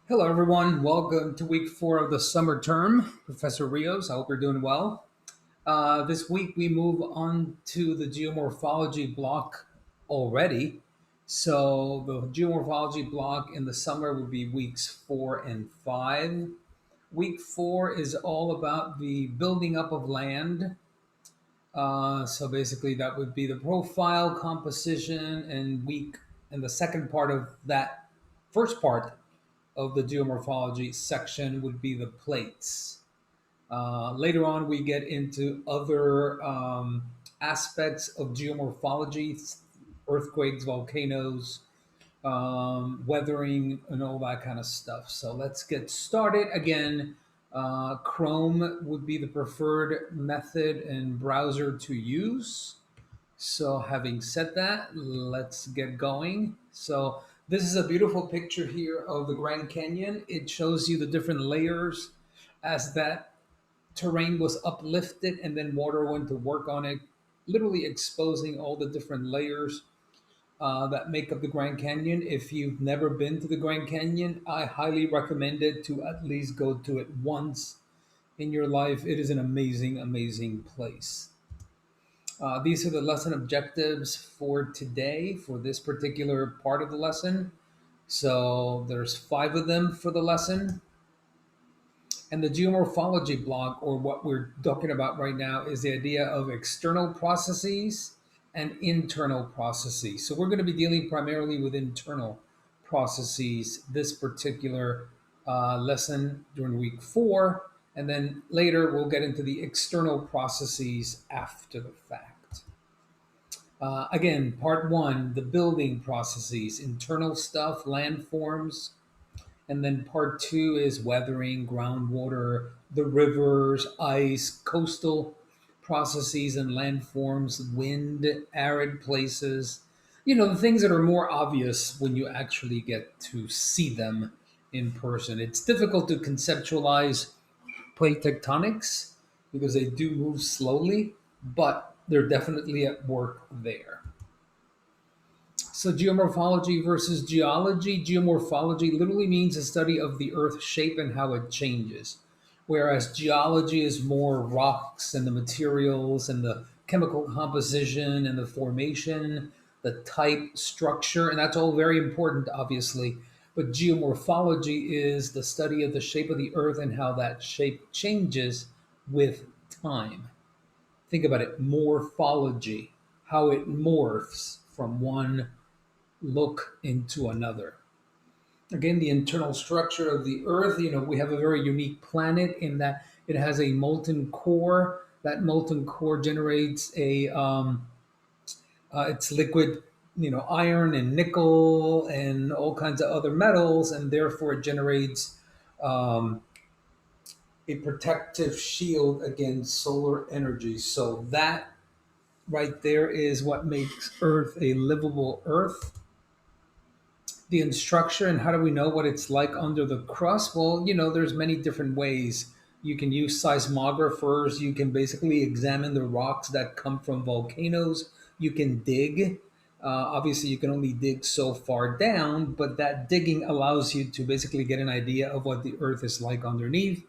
Hello, everyone. Welcome to week 4 of the summer term. Professor Rios, I hope you're doing well. This week we move on to the geomorphology block already. So, the geomorphology block in the summer would be weeks 4 and 5. Week 4 is all about the building up of land. So, basically, that would be the profile, composition, and the second part of that first part of the geomorphology section would be the plates. Later on, we get into other aspects of geomorphology, earthquakes, volcanoes, weathering, and all that kind of stuff. So let's get started. Again, Chrome would be the preferred method and browser to use. So, having said that, let's get going. So, this is a beautiful picture here of the Grand Canyon. It shows you the different layers as that terrain was uplifted and then water went to work on it, literally exposing all the different layers that make up the Grand Canyon. If you've never been to the Grand Canyon, I highly recommend it to at least go to it once in your life. It is an amazing, amazing place. These are the lesson objectives for today for this particular part of the lesson. So there's 5 of them for the lesson. And the geomorphology block, or what we're talking about right now, is the idea of external processes and internal processes. So we're going to be dealing primarily with internal processes this particular lesson during week 4. And then later we'll get into the external processes after the fact. Again, part 1, the building processes, internal stuff, landforms. And then part 2 is weathering, groundwater, the rivers, ice, coastal processes and landforms, wind, arid places. The things that are more obvious when you actually get to see them in person. It's difficult to conceptualize plate tectonics because they do move slowly, but they're definitely at work there. So, geomorphology versus geology. Geomorphology literally means a study of the Earth's shape and how it changes, whereas geology is more rocks and the materials and the chemical composition and the formation, the type, structure, and that's all very important, obviously. But geomorphology is the study of the shape of the Earth and how that shape changes with time. Think about it, morphology, how it morphs from one look into another. Again, the internal structure of the Earth, we have a very unique planet in that it has a molten core. That molten core generates it's liquid, iron and nickel and all kinds of other metals, and therefore it generates a protective shield against solar energy. So that right there is what makes Earth a livable Earth. The structure, and how do we know what it's like under the crust? Well, there's many different ways. You can use seismographers. You can basically examine the rocks that come from volcanoes. You can dig. Obviously, you can only dig so far down, but that digging allows you to basically get an idea of what the earth is like underneath.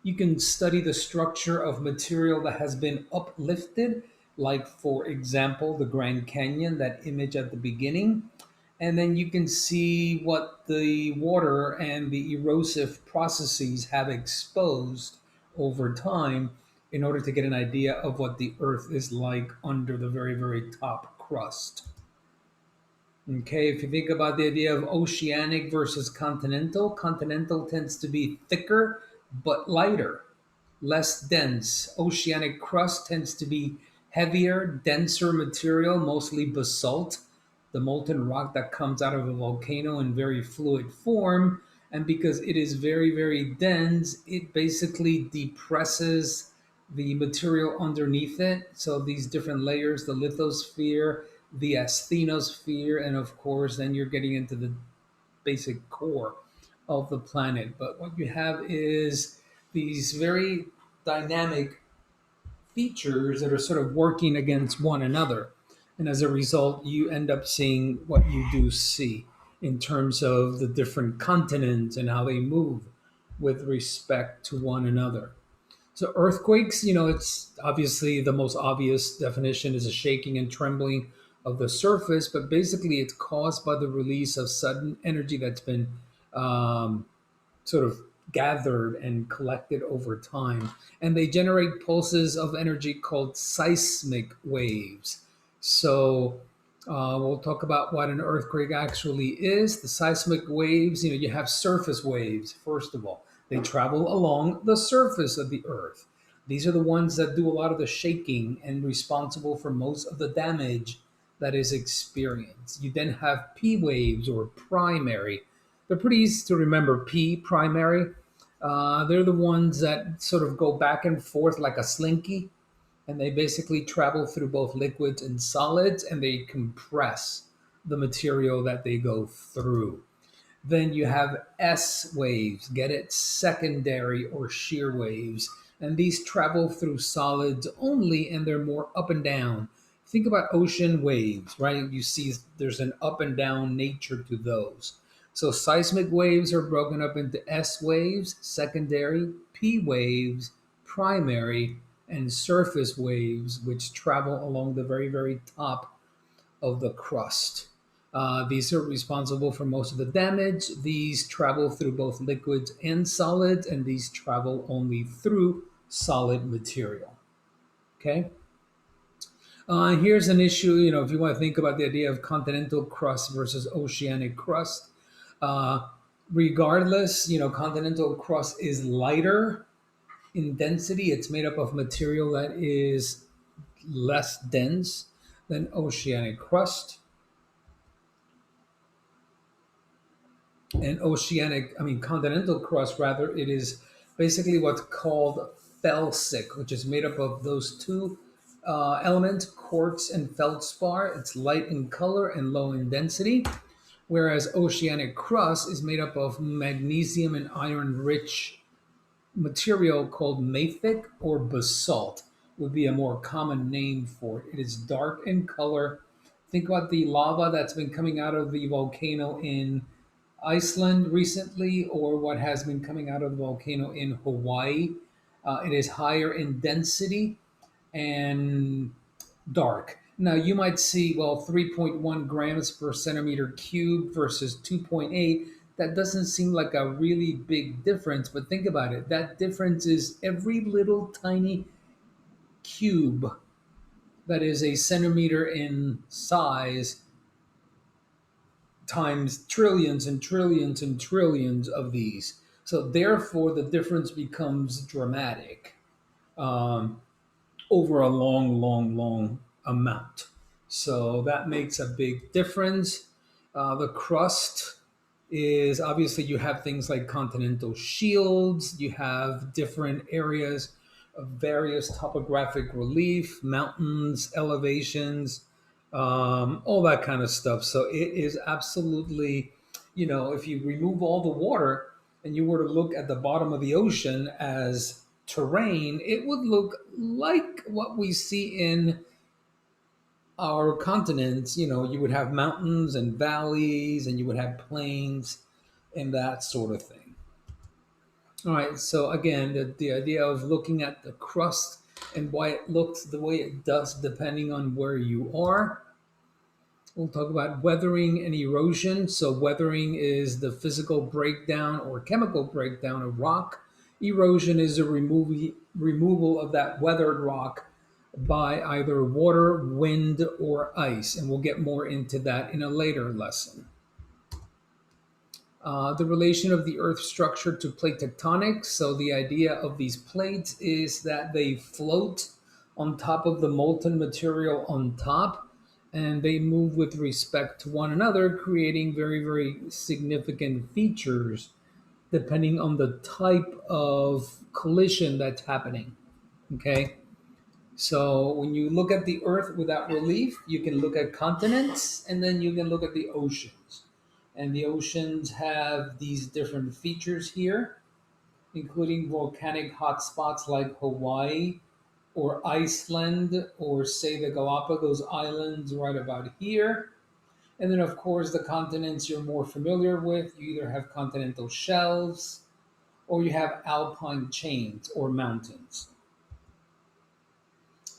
You can study the structure of material that has been uplifted, like, for example, the Grand Canyon, that image at the beginning. And then you can see what the water and the erosive processes have exposed over time in order to get an idea of what the earth is like under the very, very top crust. Okay, if you think about the idea of oceanic versus continental, continental tends to be thicker but lighter, less dense. Oceanic crust tends to be heavier, denser material, mostly basalt, the molten rock that comes out of a volcano in very fluid form. And because it is very, very dense, it basically depresses the material underneath it. So these different layers, the lithosphere, the asthenosphere, and of course, then you're getting into the basic core of the planet. But what you have is these very dynamic features that are sort of working against one another. And as a result, you end up seeing what you do see. in terms of the different continents and how they move with respect to one another. So earthquakes, it's obviously the most obvious definition is a shaking and trembling of the surface, but basically it's caused by the release of sudden energy that's been um, sort of gathered and collected over time. And they generate pulses of energy called seismic waves. So we'll talk about what an earthquake actually is. The seismic waves, you have surface waves, first of all. They travel along the surface of the earth. These are the ones that do a lot of the shaking and responsible for most of the damage that is experienced. You then have P waves or primary. They're pretty easy to remember. P, primary. They're the ones that sort of go back and forth like a slinky, and they basically travel through both liquids and solids, and they compress the material that they go through. Then you have S waves, get it? Secondary or shear waves. And these travel through solids only, and they're more up and down. Think about ocean waves, right? You see there's an up and down nature to those. So seismic waves are broken up into S waves, secondary, P waves, primary, and surface waves, which travel along the very, very top of the crust. These are responsible for most of the damage. These travel through both liquids and solids, and these travel only through solid material. Okay. Here's an issue, if you want to think about the idea of continental crust versus oceanic crust. Uh, Regardless, continental crust is lighter in density. It's made up of material that is less dense than oceanic crust. And continental crust, rather, it is basically what's called felsic, which is made up of those two elements, quartz and feldspar. It's light in color and low in density, whereas oceanic crust is made up of magnesium and iron rich material called mafic or basalt, would be a more common name for it. It is dark in color. Think about the lava that's been coming out of the volcano in Iceland recently, or what has been coming out of the volcano in Hawaii. It is higher in density and dark. Now, you might see, well, 3.1 grams per centimeter cube versus 2.8. That doesn't seem like a really big difference, but think about it. That difference is every little tiny cube that is a centimeter in size times trillions and trillions and trillions of these. So therefore, the difference becomes dramatic over a long, long, long amount. So that makes a big difference. The crust is obviously you have things like continental shields, you have different areas of various topographic relief, mountains, elevations, all that kind of stuff. So it is absolutely, if you remove all the water and you were to look at the bottom of the ocean as terrain, it would look like what we see in our continents. You would have mountains and valleys, and you would have plains and that sort of thing. All right, so again, the idea of looking at the crust and why it looks the way it does depending on where you are. We'll talk about weathering and erosion. So, weathering is the physical breakdown or chemical breakdown of rock. Erosion is a removal of that weathered rock by either water, wind, or ice. And we'll get more into that in a later lesson. The relation of the Earth's structure to plate tectonics. So, the idea of these plates is that they float on top of the molten material on top, and they move with respect to one another, creating very, very significant features depending on the type of collision that's happening. Okay. So when you look at the Earth without relief, you can look at continents and then you can look at the oceans. And the oceans have these different features here, including volcanic hotspots like Hawaii or Iceland, or say the Galapagos Islands right about here. And then, of course, the continents you're more familiar with. You either have continental shelves or you have alpine chains or mountains.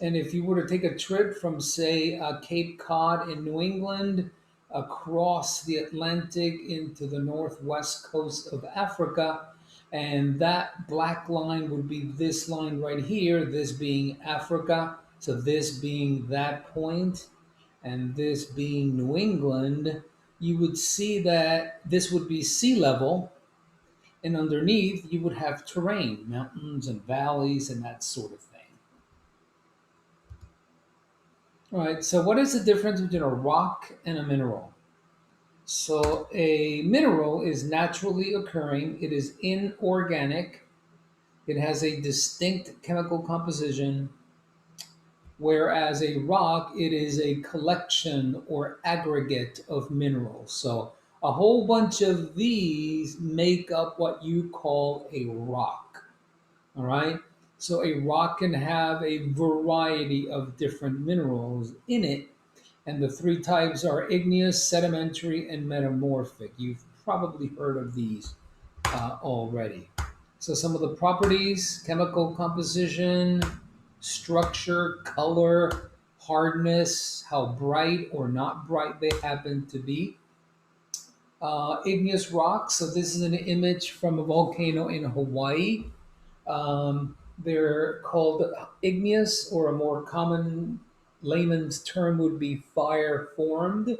And if you were to take a trip from, say, Cape Cod in New England across the Atlantic into the northwest coast of Africa, and that black line would be this line right here, this being Africa, so this being that point, and this being New England, you would see that this would be sea level, and underneath you would have terrain, mountains and valleys, and that sort of thing. All right, so what is the difference between a rock and a mineral? So a mineral is naturally occurring, it is inorganic, it has a distinct chemical composition, whereas a rock, it is a collection or aggregate of minerals. So a whole bunch of these make up what you call a rock. All right. So a rock can have a variety of different minerals in it. And the three types are igneous, sedimentary, and metamorphic. You've probably heard of these already. So some of the properties: chemical composition, structure, color, hardness, how bright or not bright they happen to be. Igneous rocks. So this is an image from a volcano in Hawaii. They're called igneous, or a more common layman's term would be fire formed.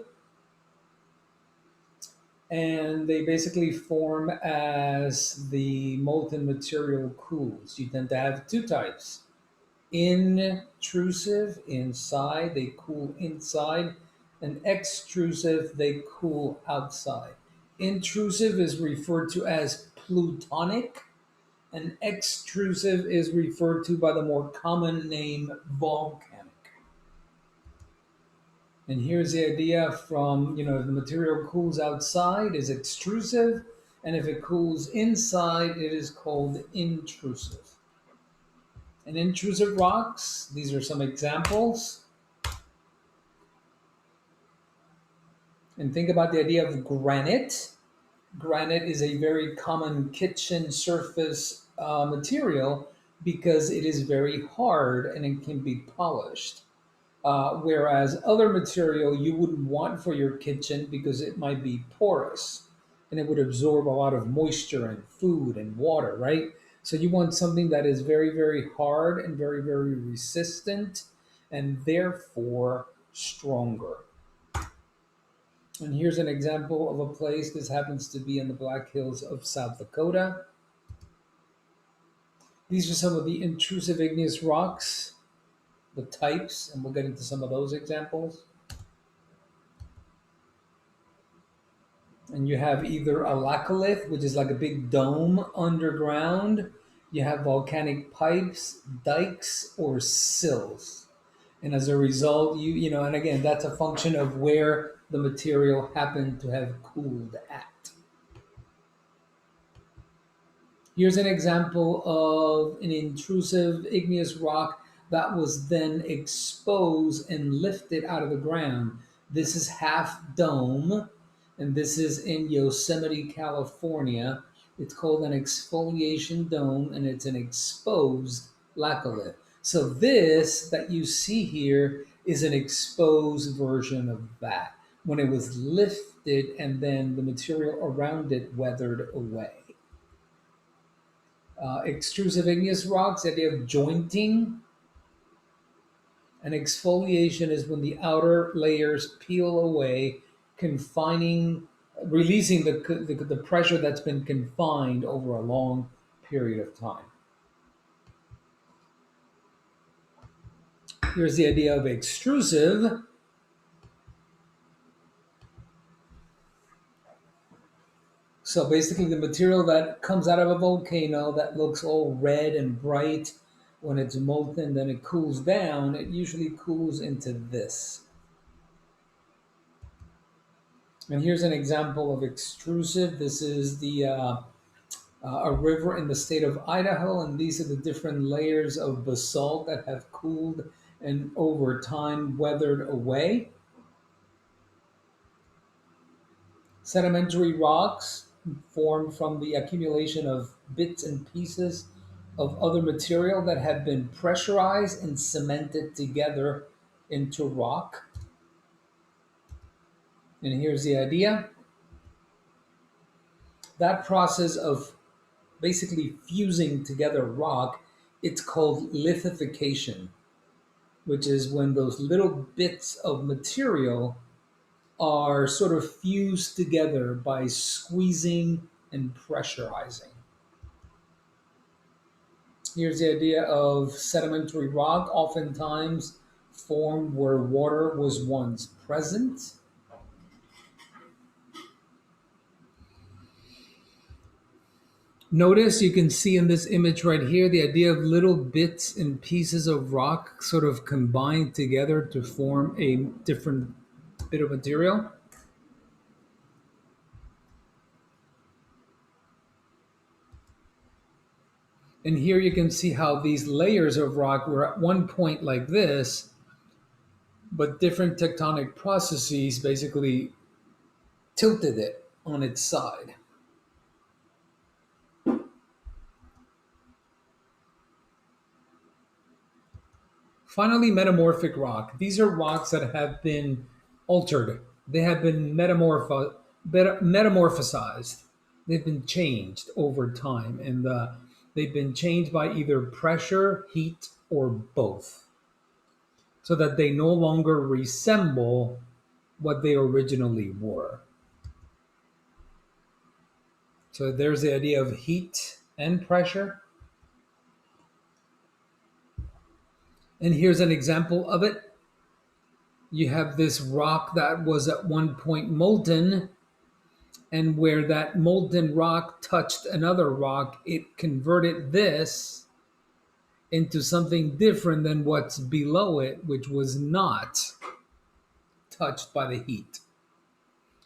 And they basically form as the molten material cools. You tend to have two types: intrusive, inside, they cool inside, and extrusive, they cool outside. Intrusive is referred to as plutonic, and extrusive is referred to by the more common name volcanic. And here's the idea from, if the material cools outside is extrusive, and if it cools inside, it is called intrusive. And intrusive rocks, these are some examples. And think about the idea of granite. Granite is a very common kitchen surface material because it is very hard and it can be polished. Whereas other material you wouldn't want for your kitchen because it might be porous and it would absorb a lot of moisture and food and water, right? So you want something that is very, very hard and very, very resistant and therefore stronger. And here's an example of a place. This happens to be in the Black Hills of South Dakota. These are some of the intrusive igneous rocks, the types, and we'll get into some of those examples. And you have either a laccolith, which is like a big dome underground. You have volcanic pipes, dikes, or sills. And as a result, and again, that's a function of where the material happened to have cooled at. Here's an example of an intrusive igneous rock that was then exposed and lifted out of the ground. This is Half Dome, and this is in Yosemite, California. It's called an exfoliation dome, and it's an exposed laccolith. So this that you see here is an exposed version of that, when it was lifted and then the material around it weathered away. Extrusive igneous rocks, the idea of jointing. And exfoliation is when the outer layers peel away, confining, releasing the pressure that's been confined over a long period of time. Here's the idea of extrusive. So basically, the material that comes out of a volcano that looks all red and bright when it's molten, then it cools down, it usually cools into this. And here's an example of extrusive. This is a river in the state of Idaho, and these are the different layers of basalt that have cooled and over time weathered away. Sedimentary rocks form from the accumulation of bits and pieces of other material that have been pressurized and cemented together into rock. And here's the idea. That process of basically fusing together rock, it's called lithification, which is when those little bits of material are sort of fused together by squeezing and pressurizing. Here's the idea of sedimentary rock, oftentimes formed where water was once present. Notice you can see in this image right here the idea of little bits and pieces of rock sort of combined together to form a different bit of material. And here you can see how these layers of rock were at one point like this, but different tectonic processes basically tilted it on its side. Finally, metamorphic rock. These are rocks that have been altered. They have been metamorphosized. They've been changed over time, and they've been changed by either pressure, heat, or both, so that they no longer resemble what they originally were. So there's the idea of heat and pressure. And here's an example of it. You have this rock that was at one point molten, and where that molten rock touched another rock, it converted this into something different than what's below it, which was not touched by the heat.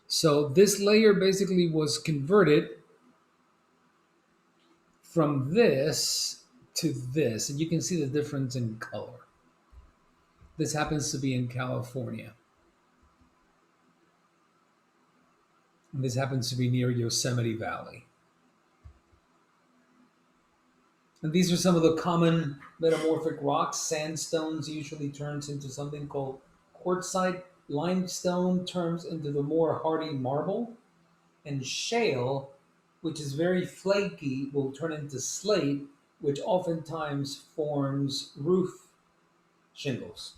So this layer basically was converted from this to this, and you can see the difference in color. This happens to be in California. And this happens to be near Yosemite Valley. And these are some of the common metamorphic rocks. Sandstones usually turns into something called quartzite. Limestone turns into the more hardy marble. And shale, which is very flaky, will turn into slate, which oftentimes forms roof shingles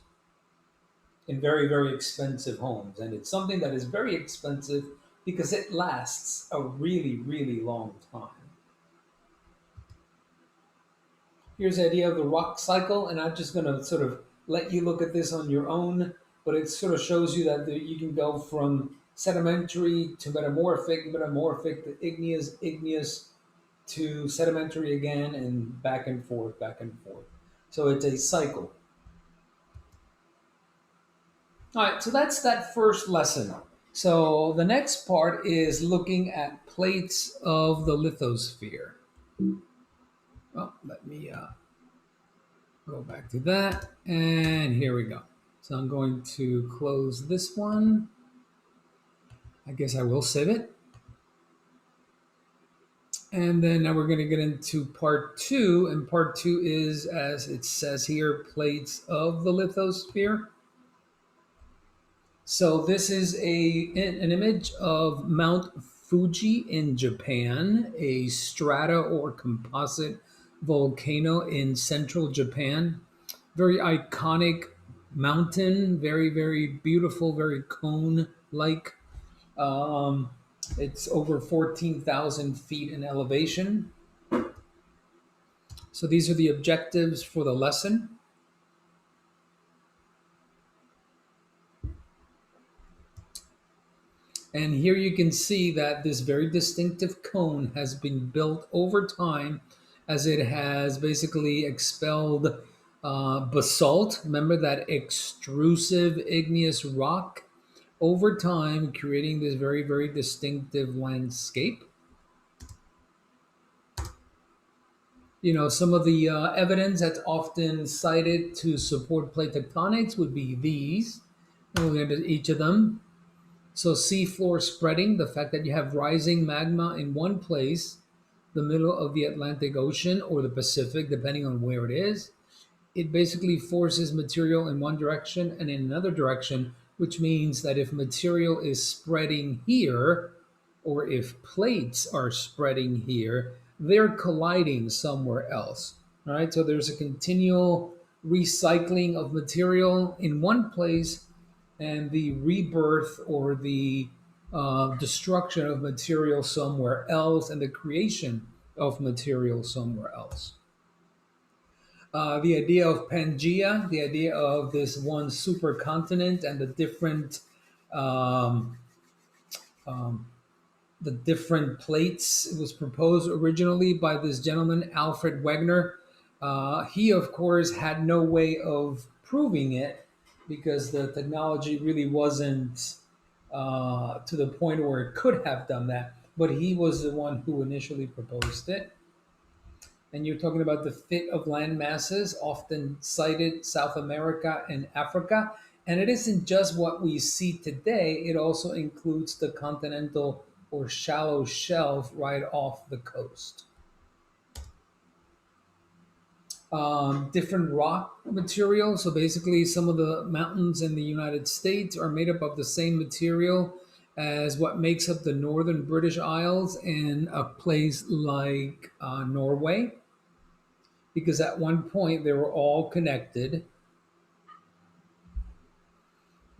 in very, very expensive homes. And it's something that is very expensive because it lasts a really, really long time. Here's the idea of the rock cycle, and I'm just going to sort of let you look at this on your own, but it sort of shows you that you can go from sedimentary to metamorphic, metamorphic to igneous to sedimentary again, and back and forth, back and forth. So it's a cycle. All right, so that's that first lesson. So the next part is looking at plates of the lithosphere. Well, let me go back to that, and here we go. So I'm going to close this one. I guess I will save it. And then now we're going to get into part two, and part two is, as it says here, plates of the lithosphere. So this is an image of Mount Fuji in Japan, a strata or composite volcano in central Japan. Very iconic mountain, very, very beautiful, very cone-like. Um, it's over 14,000 feet in elevation. So these are the objectives for the lesson. And here you can see that this very distinctive cone has been built over time as it has basically expelled basalt. Remember that extrusive igneous rock over time, creating this very, very distinctive landscape. You know, some of the evidence that's often cited to support plate tectonics would be these. And we'll get into each of them. So seafloor spreading, the fact that you have rising magma in one place, the middle of the Atlantic Ocean or the Pacific, depending on where it is, it basically forces material in one direction and in another direction, which means that if material is spreading here, or if plates are spreading here, they're colliding somewhere else. All right, so there's a continual recycling of material in one place and the rebirth or the destruction of material somewhere else and the creation of material somewhere else. The idea of Pangaea, the idea of this one supercontinent and um, um, the different plates. It was proposed originally by this gentleman Alfred Wegener. He, of course, had no way of proving it because the technology really wasn't to the point where it could have done that. But he was the one who initially proposed it. And you're talking about the fit of land masses, often cited South America and Africa. And it isn't just what we see today, it also includes the continental or shallow shelf right off the coast. Different rock materials. So basically, some of the mountains in the United States are made up of the same material as what makes up the northern British Isles in a place like Norway, because at one point they were all connected.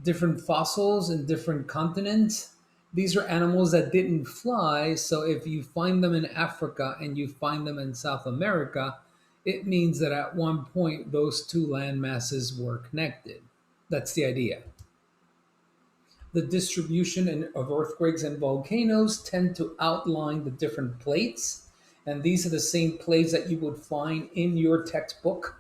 Different fossils in different continents. These are animals that didn't fly, so if you find them in Africa and you find them in South America, it means that at one point those two land masses were connected. That's the idea. The distribution of earthquakes and volcanoes tend to outline the different plates, and these are the same plates that you would find in your textbook.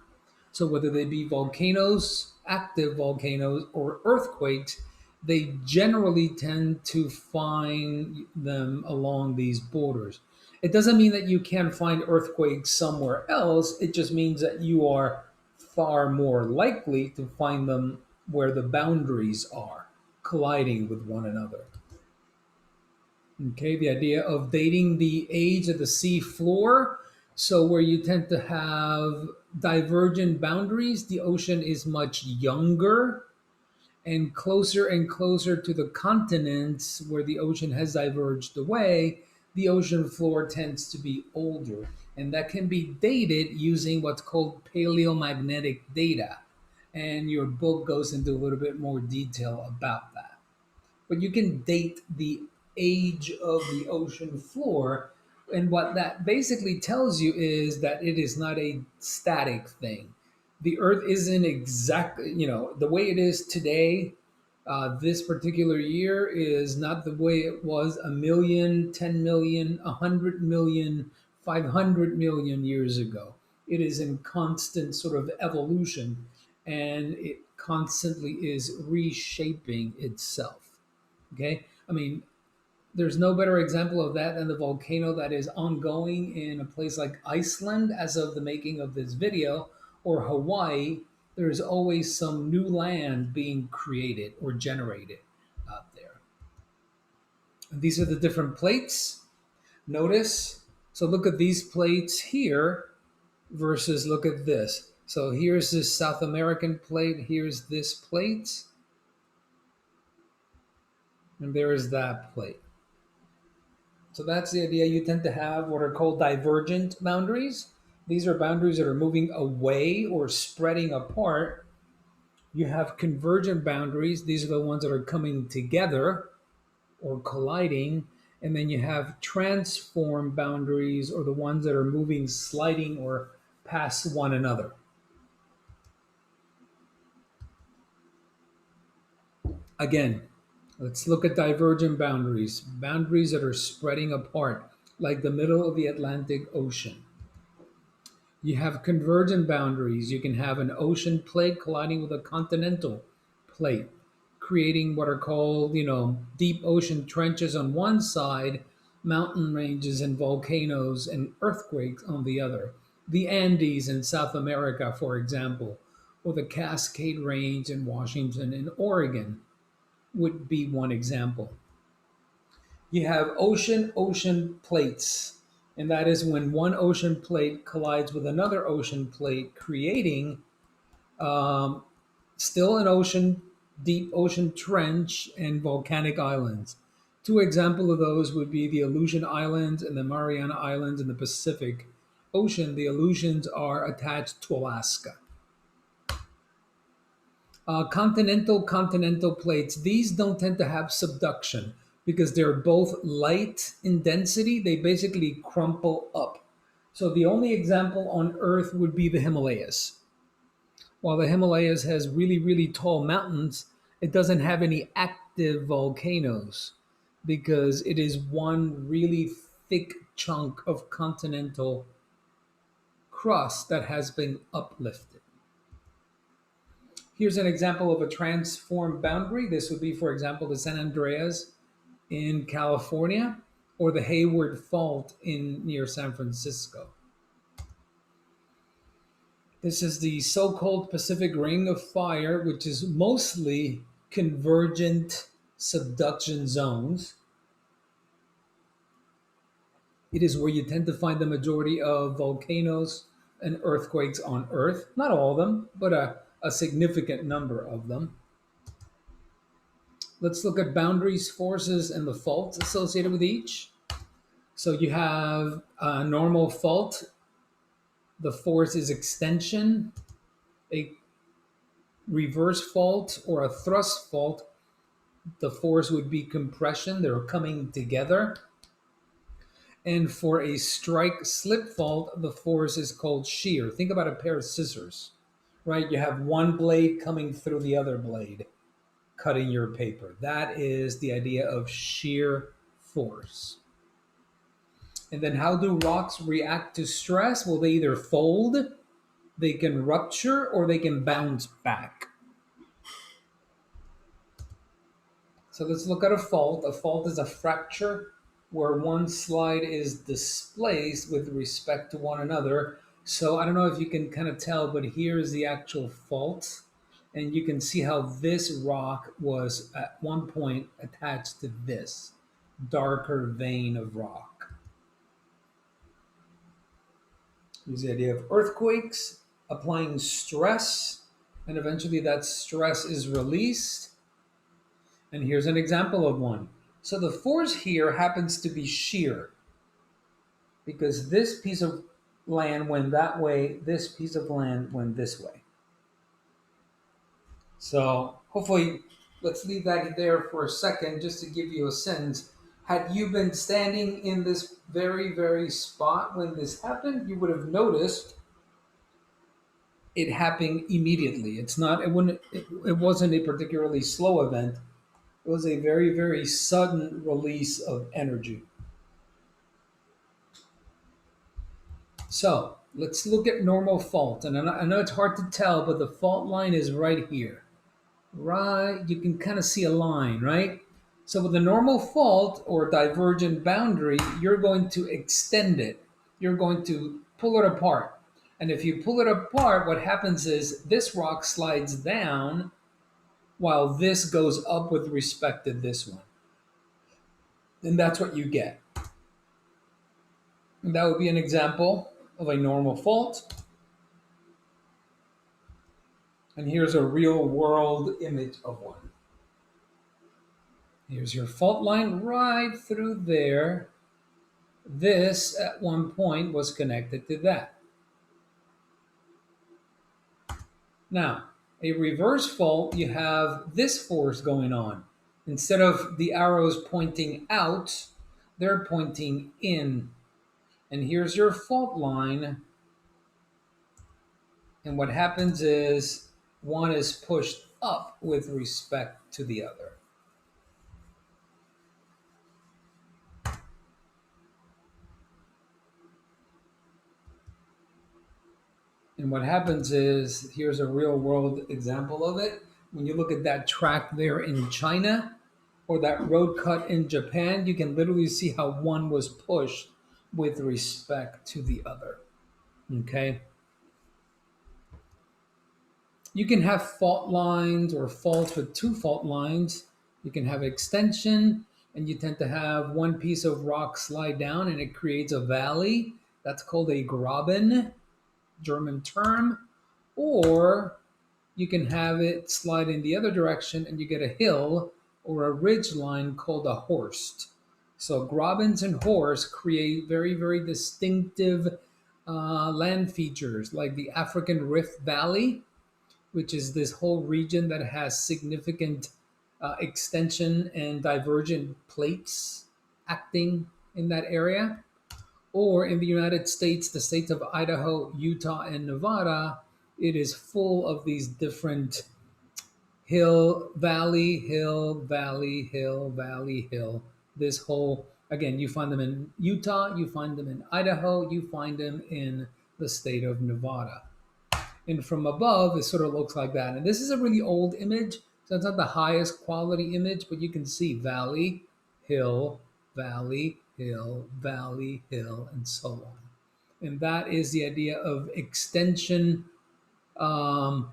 So whether they be volcanoes, active volcanoes, or earthquakes, they generally tend to find them along these borders. It doesn't mean that you can't find earthquakes somewhere else. It just means that you are far more likely to find them where the boundaries are colliding with one another. Okay, the idea of dating the age of the sea floor. So, where you tend to have divergent boundaries, the ocean is much younger and closer to the continents where the ocean has diverged away, the ocean floor tends to be older. And that can be dated using what's called paleomagnetic data. And your book goes into a little bit more detail about that. But you can date the age of the ocean floor. And what that basically tells you is that it is not a static thing. The earth isn't exactly, the way it is today, this particular year is not the way it was a million, 10 million, 100 million, 500 million years ago. It is in constant sort of evolution and it constantly is reshaping itself. Okay. I mean, there's no better example of that than the volcano that is ongoing in a place like Iceland as of the making of this video, or Hawaii. There's always some new land being created or generated out there. And these are the different plates. Notice. So look at these plates here versus look at this. So here's this South American plate. Here's this plate. And there is that plate. So that's the idea. You tend to have what are called divergent boundaries. These are boundaries that are moving away or spreading apart. You have convergent boundaries. These are the ones that are coming together or colliding. And then you have transform boundaries, or the ones that are moving, sliding, or past one another. Again, let's look at divergent boundaries, boundaries that are spreading apart, like the middle of the Atlantic Ocean. You have convergent boundaries. You can have an ocean plate colliding with a continental plate, creating what are called, deep ocean trenches on one side, mountain ranges and volcanoes and earthquakes on the other. The Andes in South America, for example, or the Cascade Range in Washington and Oregon. would be one example. You have ocean plates, and that is when one ocean plate collides with another ocean plate, creating um, still an ocean, deep ocean trench and volcanic islands. Two examples of those would be the Aleutian Islands and the Mariana Islands in the Pacific Ocean. The Aleutians are attached to Alaska. Continental plates, these don't tend to have subduction because they're both light in density. They basically crumple up. So the only example on Earth would be the Himalayas. While the Himalayas has really tall mountains, it doesn't have any active volcanoes because it is one really thick chunk of continental crust that has been uplifted. Here's an example of a transform boundary. This would be, for example, the San Andreas in California or the Hayward Fault in near San Francisco. This is the so-called Pacific Ring of Fire, which is mostly convergent subduction zones. It is where you tend to find the majority of volcanoes and earthquakes on Earth. Not all of them, but a significant number of them. Let's look at boundaries, forces, and the faults associated with each. So you have a normal fault. The force is extension. A reverse fault or a thrust fault, the force would be compression. They're coming together. And for a strike slip fault, the force is called shear. Think about a pair of scissors, right? You have one blade coming through the other blade, cutting your paper. That is the idea of shear force. And then how do rocks react to stress? Well, they either fold, they can rupture, or they can bounce back. So let's look at a fault. A fault is a fracture where one slide is displaced with respect to one another. So I don't know if you can kind of tell, but here's the actual fault. And you can see how this rock was at one point attached to this darker vein of rock. Here's the idea of earthquakes, applying stress, and eventually that stress is released. And here's an example of one. So the force here happens to be shear because this piece of land went that way, this piece of land went this way. So hopefully, let's leave that there for a second just to give you a sense. Had you been standing in this very spot when this happened, you would have noticed it happened immediately. It wasn't a particularly slow event. It was a very sudden release of energy. So let's look at normal fault. And I know it's hard to tell, but the fault line is right here. Right, you can kind of see a line, right? So with a normal fault or divergent boundary, you're going to extend it. You're going to pull it apart. And if you pull it apart, what happens is this rock slides down while this goes up with respect to this one. And that's what you get. And that would be an example of a normal fault. And here's a real world image of one. Here's your fault line right through there. This at one point was connected to that. Now, a reverse fault, you have this force going on. Instead of the arrows pointing out, they're pointing in. And here's your fault line. And what happens is one is pushed up with respect to the other. And what happens is, here's a real world example of it. When you look at that track there in China or that road cut in Japan, you can literally see how one was pushed with respect to the other. Okay? You can have fault lines or faults with two fault lines. You can have extension, and you tend to have one piece of rock slide down and it creates a valley. That's called a Graben, German term. Or you can have it slide in the other direction and you get a hill or a ridge line called a horst. So Grabens and horsts create very, very distinctive land features like the African Rift Valley, which is this whole region that has significant extension and divergent plates acting in that area. Or in the United States, the states of Idaho, Utah, and Nevada, it is full of these different hill, valley, hill, valley, hill, valley, hill. This whole, again, you find them in Utah, you find them in Idaho, you find them in the state of Nevada. And from above, it sort of looks like that. And this is a really old image, so it's not the highest quality image, but you can see valley, hill, valley, hill, valley, hill, and so on. And that is the idea of um,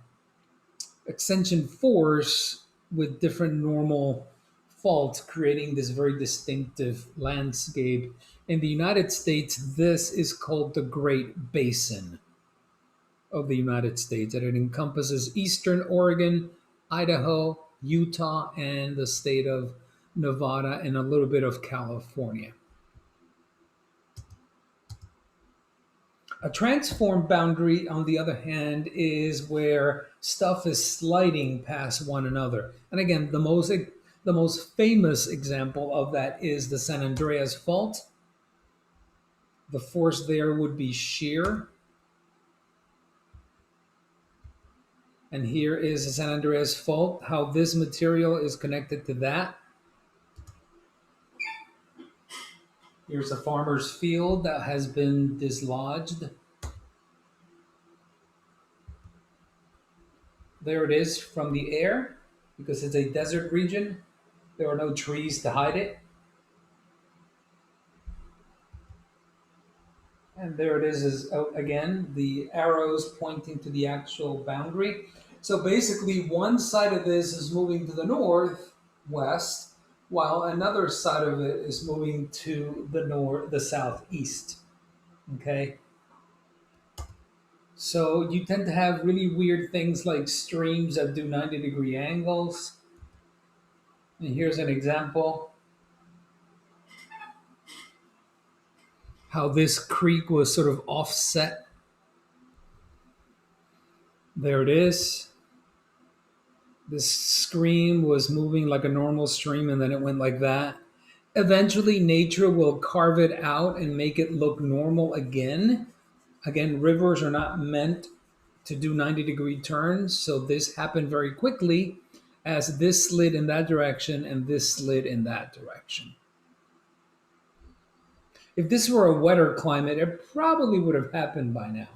extension force with different normal faults, creating this very distinctive landscape. In the United States, this is called the Great Basin of the United States, and it encompasses eastern Oregon, Idaho, Utah, and the state of Nevada, and a little bit of California. A transform boundary, on the other hand, is where stuff is sliding past one another. And again, the most famous example of that is the San Andreas Fault. The force there would be shear. And here is the San Andreas Fault, how this material is connected to that. Here's a farmer's field that has been dislodged. There it is from the air, because it's a desert region. There are no trees to hide it. And there it is again, the arrows pointing to the actual boundary. So basically, one side of this is moving to the northwest, while another side of it is moving to the southeast. Okay. So you tend to have really weird things like streams that do 90-degree angles. And here's an example how this creek was sort of offset. There it is. This stream was moving like a normal stream and then it went like that. Eventually, nature will carve it out and make it look normal again. Again, rivers are not meant to do 90-degree turns, so this happened very quickly as this slid in that direction and this slid in that direction. If this were a wetter climate, it probably would have happened by now.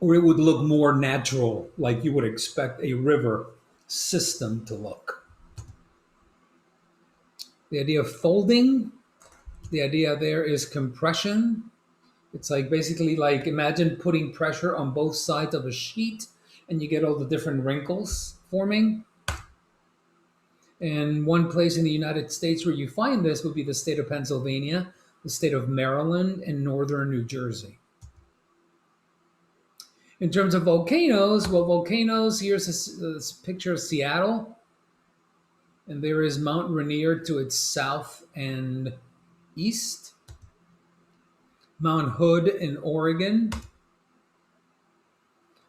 Or it would look more natural, like you would expect a river system to look. The idea of folding, the idea there is compression. It's like basically like imagine putting pressure on both sides of a sheet and you get all the different wrinkles forming. And one place in the United States where you find this would be the state of Pennsylvania, the state of Maryland, and northern New Jersey. In terms of volcanoes, well, volcanoes, here's this picture of Seattle. And there is Mount Rainier to its south and east. Mount Hood in Oregon.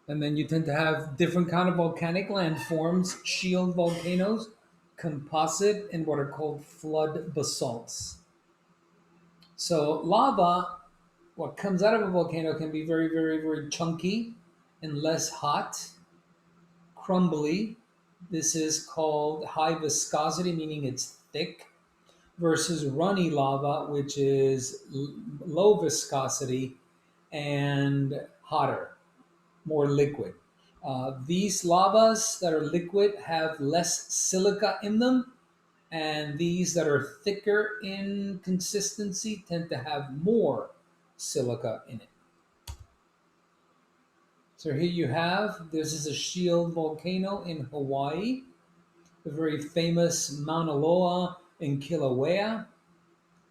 And then you tend to have different kind of volcanic landforms, shield volcanoes, composite, and what are called flood basalts. So lava, what comes out of a volcano can be very, very, very chunky and less hot, crumbly. This is called high viscosity, meaning it's thick, versus runny lava, which is low viscosity and hotter, more liquid. These lavas that are liquid have less silica in them, and these that are thicker in consistency tend to have more silica in it. So here you have, this is a shield volcano in Hawaii, the very famous Mauna Loa and Kilauea.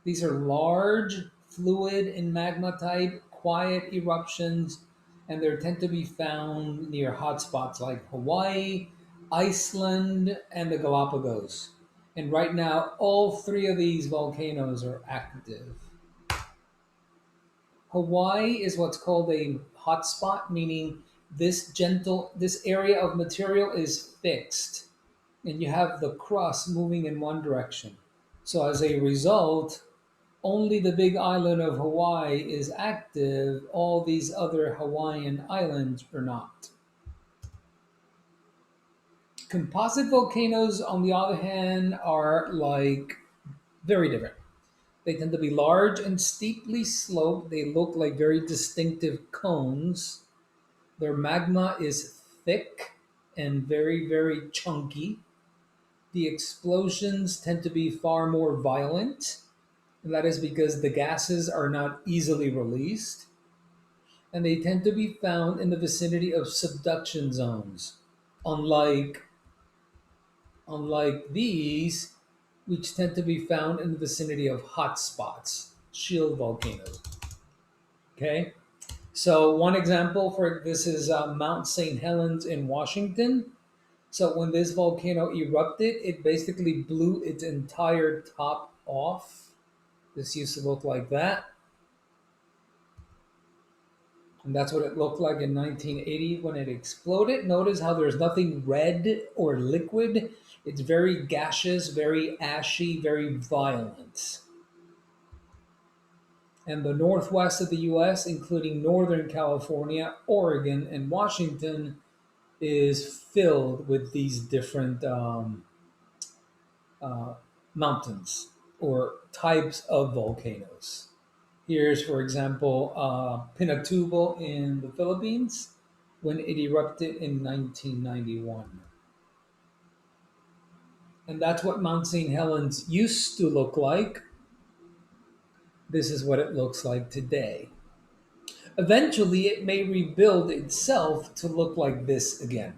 These are large, fluid and magmatite, quiet eruptions, and they tend to be found near hotspots like Hawaii, Iceland, and the Galapagos. And right now, all three of these volcanoes are active. Hawaii is what's called a hotspot, meaning this area of material is fixed, and you have the crust moving in one direction. So as a result, only the big island of Hawaii is active, all these other Hawaiian islands are not. Composite volcanoes, on the other hand, are like very different. They tend to be large and steeply sloped. They look like very distinctive cones. Their magma is thick and very, very chunky. The explosions tend to be far more violent, and that is because the gases are not easily released, and they tend to be found in the vicinity of subduction zones, unlike these, which tend to be found in the vicinity of hotspots, shield volcanoes. Okay, so one example for this is Mount St. Helens in Washington. So when this volcano erupted, it basically blew its entire top off. This used to look like that. And that's what it looked like in 1980 when it exploded. Notice how there's nothing red or liquid. It's very gaseous, very ashy, very violent. And the northwest of the US, including Northern California, Oregon, and Washington, is filled with these different uh, mountains or types of volcanoes. Here's, for example, Pinatubo in the Philippines when it erupted in 1991. And that's what Mount St. Helens used to look like. This is what it looks like today. Eventually, it may rebuild itself to look like this again.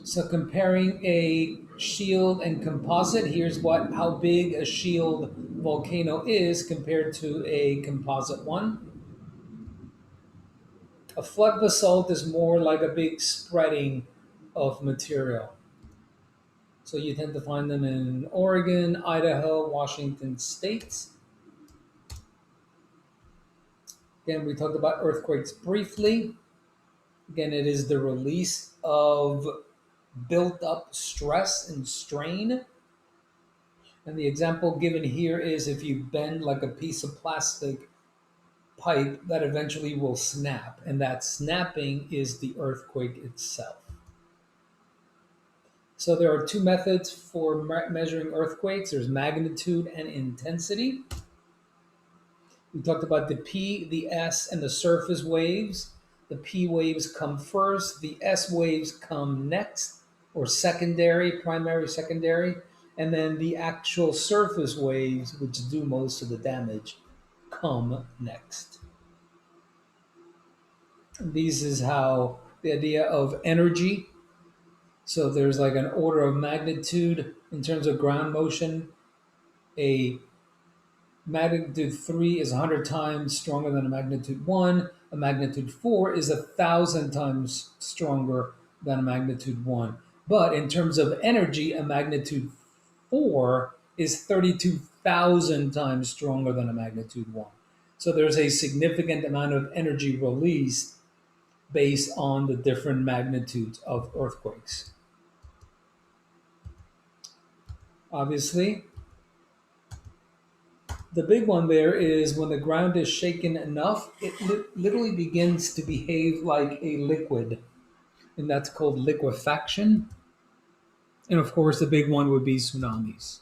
So comparing a shield and composite, here's how big a shield volcano is compared to a composite one. A flood basalt is more like a big spreading of material. So you tend to find them in Oregon, Idaho, Washington states. Again, we talked about earthquakes briefly. Again, it is the release of built up stress and strain. And the example given here is if you bend like a piece of plastic pipe, that eventually will snap. And that snapping is the earthquake itself. So there are two methods for measuring earthquakes. There's magnitude and intensity. We talked about the P, the S, and the surface waves. The P waves come first, the S waves come next, or secondary, primary, secondary, and then the actual surface waves, which do most of the damage, come next. And this is how the idea of energy. So there's like an order of magnitude in terms of ground motion. A magnitude 3 is 100 times stronger than a magnitude 1. A magnitude 4 is 1,000 times stronger than a magnitude 1. But in terms of energy, a magnitude 4 is 32,000 times stronger than a magnitude 1. So there's a significant amount of energy released based on the different magnitudes of earthquakes. Obviously, the big one there is when the ground is shaken enough, it literally begins to behave like a liquid, and that's called liquefaction. And of course, the big one would be tsunamis.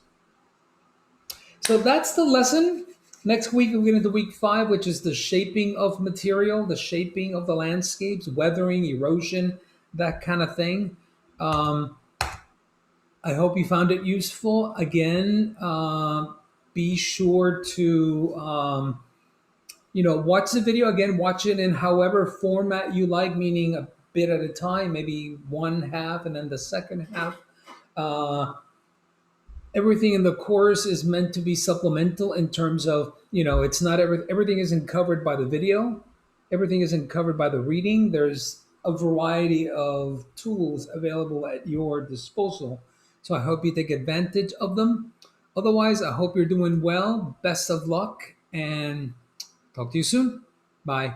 So that's the lesson. Next week, we're going to week 5, which is the shaping of material, the shaping of the landscapes, weathering, erosion, that kind of thing. I hope you found it useful. Again, be sure to watch the video again, watch it in however format you like, meaning a bit at a time, maybe one half and then the second half. Uh, Everything in the course is meant to be supplemental in terms of, it's not everything isn't covered by the video, everything isn't covered by the reading. There's a variety of tools available at your disposal. So I hope you take advantage of them. Otherwise, I hope you're doing well. Best of luck and talk to you soon. Bye.